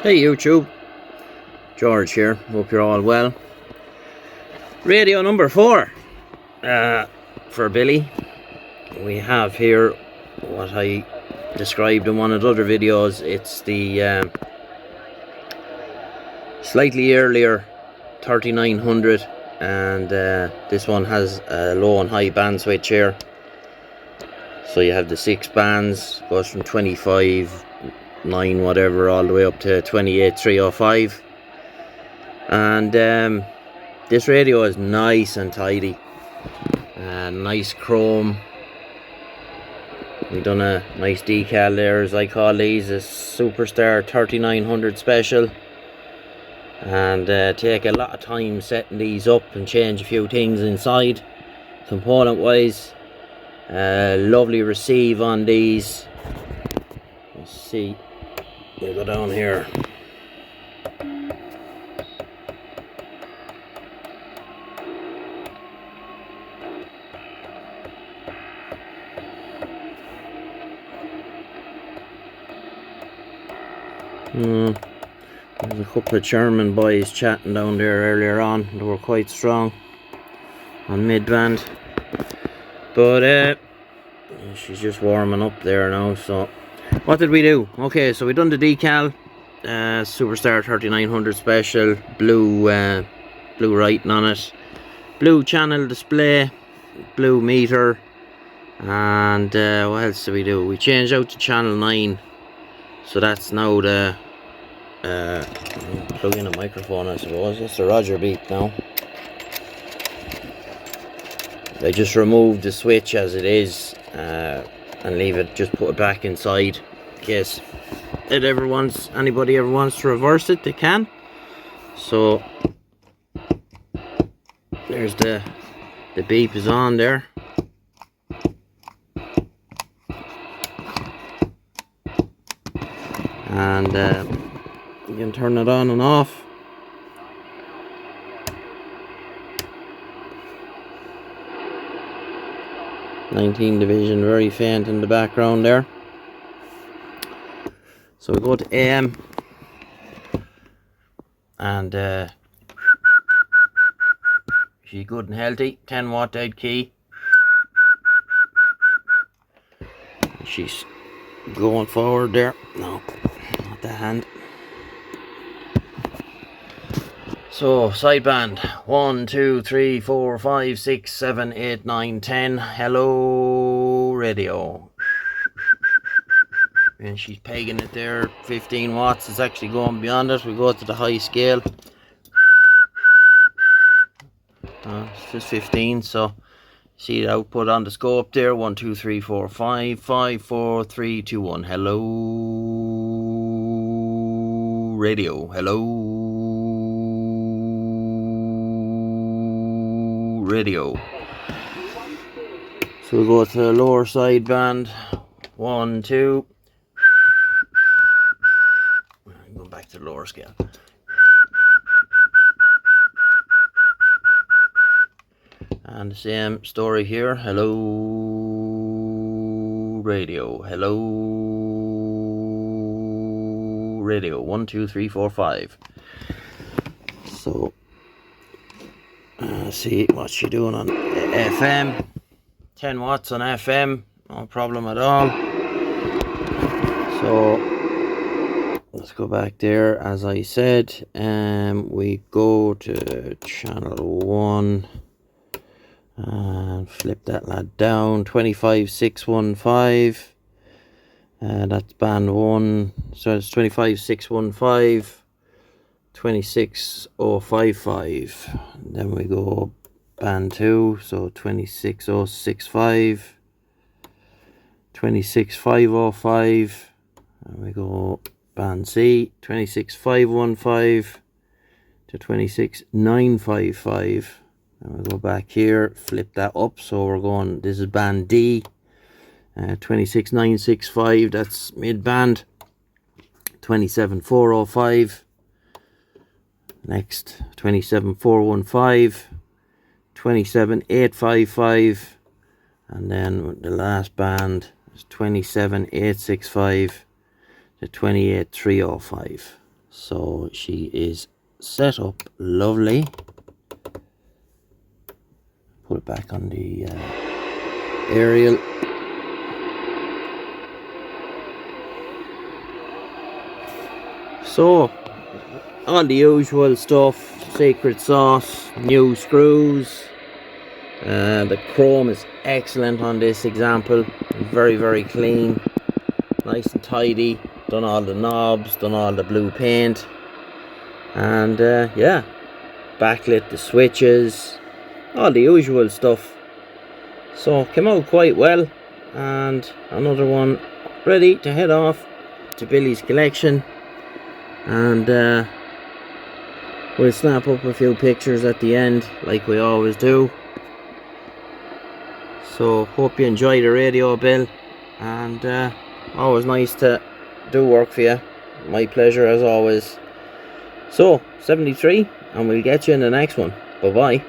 Hey YouTube, George here, hope you're all well. Radio number 4 for Billy. We have here what I described in one of the other videos. It's the slightly earlier 3900, and this one has a low and high band switch here. So you have the 6 bands, goes from 25, 9 whatever all the way up to 28 305, and this radio is nice and tidy, nice chrome. We done a nice decal there, as I call these, a Superstar 3900 special, and take a lot of time setting these up and change a few things inside component wise. Lovely receive on these. Let's see, we'll go down here. There's a couple of German boys chatting down there earlier on. They were quite strong on mid-band, but she's just warming up there now. So what did we do? Okay, so we done the decal, Superstar 3900 special, blue writing on it, blue channel display, blue meter, and what else did we do? We changed out to channel 9, so that's now the plug in a microphone, I suppose. That's the Roger beep now. I just removed the switch as it is, and leave it, just put it back inside in case anybody ever wants to reverse it, they can. So there's the beep is on there. And you can turn it on and off. '19 Division, very faint in the background there. So we go to AM, and she's good and healthy. 10 watt dead key. She's going forward there. No, not the hand. So sideband 1, 2, 3, 4, 5, 6, 7, 8, 9, 10. Hello radio. And she's pegging it there. 15 watts. It's actually going beyond it. We go to the high scale. It's just 15. So see the output on the scope there. 1, 2, 3, 4, 5, 5, 4, 3, 2, 1. Hello radio. Hello radio. So we go to the lower sideband. 1, 2. Go back to the lower scale. And the same story here. Hello radio. Hello radio. 1, 2, 3, 4, 5. So see what she's doing on FM. 10 watts on FM, no problem at all. So let's go back there. As I said, we go to channel 1 and flip that lad down. 25615, that's band 1, so it's 25615, 26055. Then we go band 2, so 26065, 26505, and we go band C, 26515 to 26955. And we go back here, flip that up, so we're going, this is band D, 26965, that's mid band. 27405, next 27415, 27855, and then the last band is 27865 to 28305. So she is set up lovely. Put it back on the aerial. So all the usual stuff, secret sauce, new screws. The chrome is excellent on this example, very clean, nice and tidy. Done all the knobs, done all the blue paint, and yeah, backlit the switches, all the usual stuff. So came out quite well, and another one ready to head off to Billy's collection, and we'll snap up a few pictures at the end like we always do. So hope you enjoy the radio, Bill, and always nice to do work for you. My pleasure as always. So 73, and we'll get you in the next one. Bye bye.